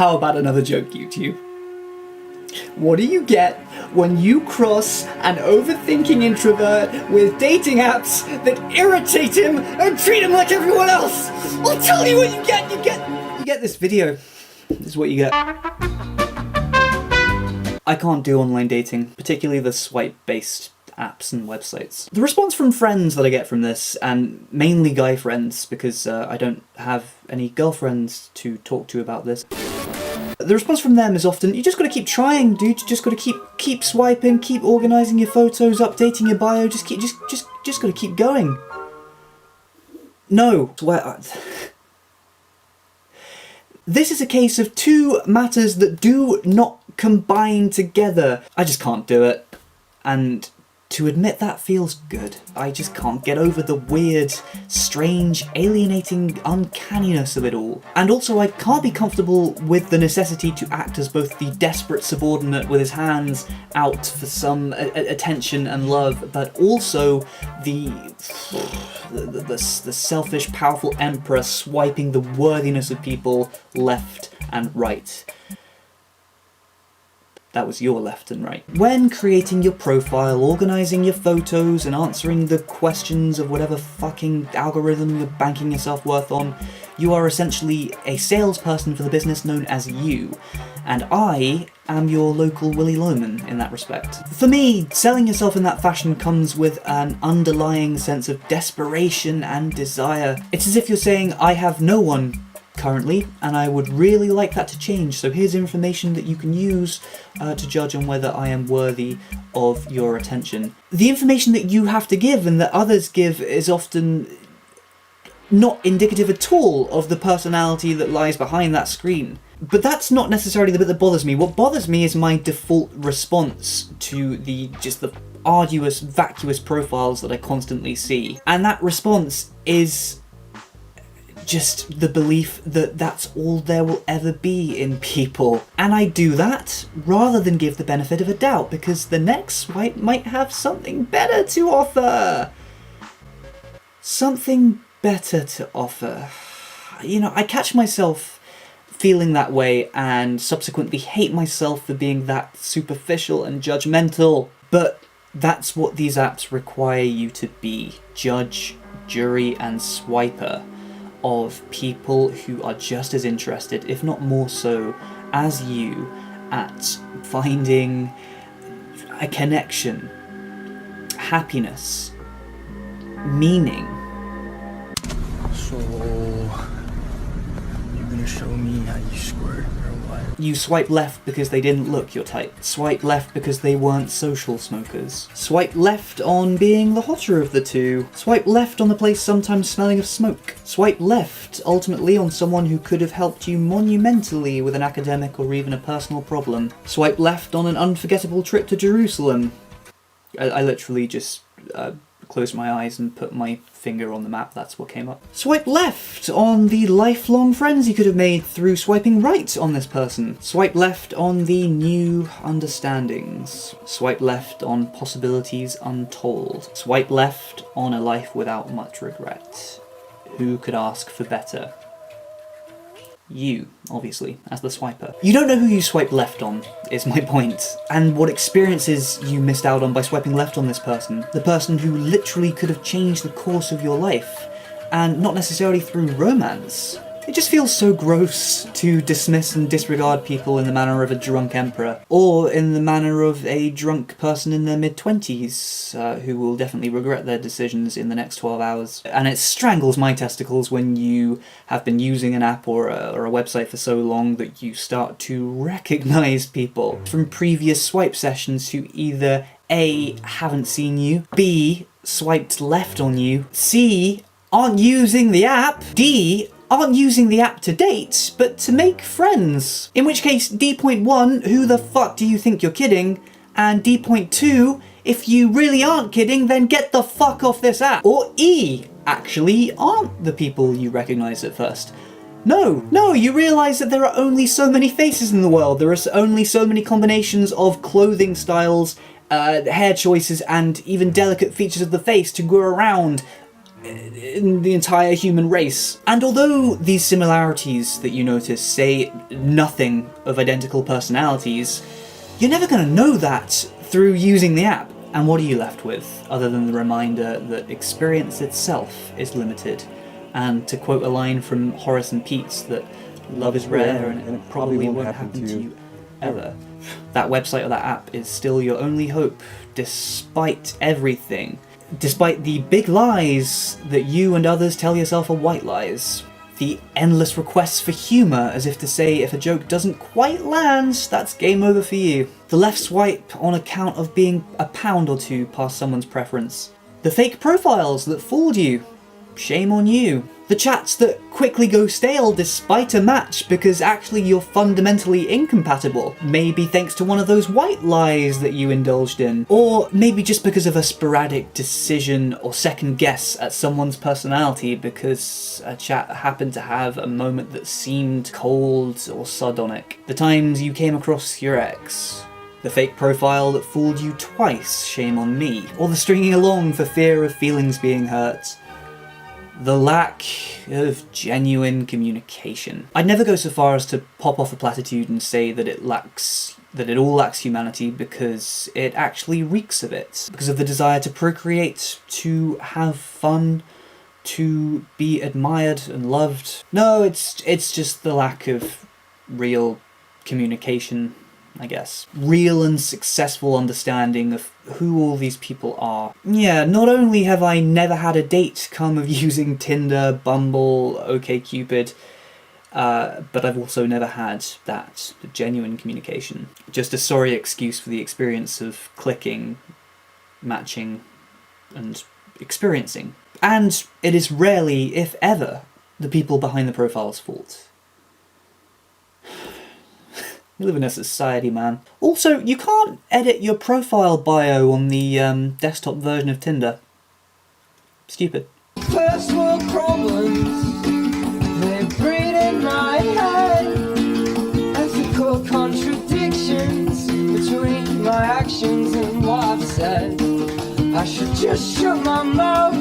How about another joke, YouTube? What do you get when you cross an overthinking introvert with dating apps that irritate him and treat him like everyone else? I'll tell you what you get. You get this video. This is what you get. I can't do online dating, particularly the swipe-based apps and websites. The response from friends that I get from this, and mainly guy friends, because I don't have any girlfriends to talk to about this. The response from them is often, you just gotta keep trying, dude. You just gotta keep swiping, keep organising your photos, updating your bio. Just gotta keep going. No. This is a case of two matters that do not combine together. I just can't do it. And to admit that feels good. I just can't get over the weird, strange, alienating uncanniness of it all. And also I can't be comfortable with the necessity to act as both the desperate subordinate with his hands out for some attention and love, but also the selfish, powerful emperor swiping the worthiness of people left and right. That was your left and right. When creating your profile, organising your photos, and answering the questions of whatever fucking algorithm you're banking your self-worth on, you are essentially a salesperson for the business known as you. And I am your local Willy Loman in that respect. For me, selling yourself in that fashion comes with an underlying sense of desperation and desire. It's as if you're saying, I have no one currently, and I would really like that to change, so here's information that you can use to judge on whether I am worthy of your attention. The information that you have to give and that others give is often not indicative at all of the personality that lies behind that screen. But that's not necessarily the bit that bothers me. What bothers me is my default response to the arduous, vacuous profiles that I constantly see. And that response is just the belief that that's all there will ever be in people. And I do that rather than give the benefit of a doubt, because the next swipe might have something better to offer. Something better to offer. You know, I catch myself feeling that way and subsequently hate myself for being that superficial and judgmental. But that's what these apps require you to be. Judge, jury, and swiper of people who are just as interested, if not more so, as you at finding a connection, happiness, meaning. So, you're gonna show me how you squirt, or what? You swipe left because they didn't look your type. Swipe left because they weren't social smokers. Swipe left on being the hotter of the two. Swipe left on the place sometimes smelling of smoke. Swipe left, ultimately, on someone who could have helped you monumentally with an academic or even a personal problem. Swipe left on an unforgettable trip to Jerusalem. I literally just closed my eyes and put my finger on the map, that's what came up. Swipe left on the lifelong friends you could have made through swiping right on this person. Swipe left on the new understandings. Swipe left on possibilities untold. Swipe left on a life without much regret. Who could ask for better? You, obviously, as the swiper. You don't know who you swipe left on, is my point, and what experiences you missed out on by swiping left on this person. The person who literally could have changed the course of your life, and not necessarily through romance. It just feels so gross to dismiss and disregard people in the manner of a drunk emperor, or in the manner of a drunk person in their mid-20s, who will definitely regret their decisions in the next 12 hours. And it strangles my testicles when you have been using an app or a website for so long that you start to recognise people from previous swipe sessions who either A, haven't seen you, B, swiped left on you, C, aren't using the app, D, aren't using the app to date, but to make friends. In which case, D.1, who the fuck do you think you're kidding? And D.2, if you really aren't kidding, then get the fuck off this app. Or E, actually aren't the people you recognise at first. No, you realise that there are only so many faces in the world. There are only so many combinations of clothing styles, hair choices, and even delicate features of the face to go around in the entire human race. And although these similarities that you notice say nothing of identical personalities, you're never going to know that through using the app. And what are you left with, other than the reminder that experience itself is limited? And to quote a line from Horace and Pete's, that love is rare and it probably won't happen to you ever. That website or that app is still your only hope, despite everything. Despite the big lies that you and others tell yourself are white lies. The endless requests for humour, as if to say if a joke doesn't quite land, that's game over for you. The left swipe on account of being a pound or two past someone's preference. The fake profiles that fooled you. Shame on you. The chats that quickly go stale despite a match because actually you're fundamentally incompatible. Maybe thanks to one of those white lies that you indulged in. Or maybe just because of a sporadic decision or second guess at someone's personality because a chat happened to have a moment that seemed cold or sardonic. The times you came across your ex. The fake profile that fooled you twice, shame on me. Or the stringing along for fear of feelings being hurt. The lack of genuine communication. I'd never go so far as to pop off a platitude and say that it all lacks humanity, because it actually reeks of it. Because of the desire to procreate, to have fun, to be admired and loved. No, it's just the lack of real communication, I guess. Real and successful understanding of who all these people are. Yeah, not only have I never had a date come of using Tinder, Bumble, OkCupid, but I've also never had that, the genuine communication. Just a sorry excuse for the experience of clicking, matching, and experiencing. And it is rarely, if ever, the people behind the profile's fault. We live in a society, man. Also, you can't edit your profile bio on the desktop version of Tinder. Stupid. First world problems, they breed in my head. Ethical contradictions between my actions and what I've said. I should just shut my mouth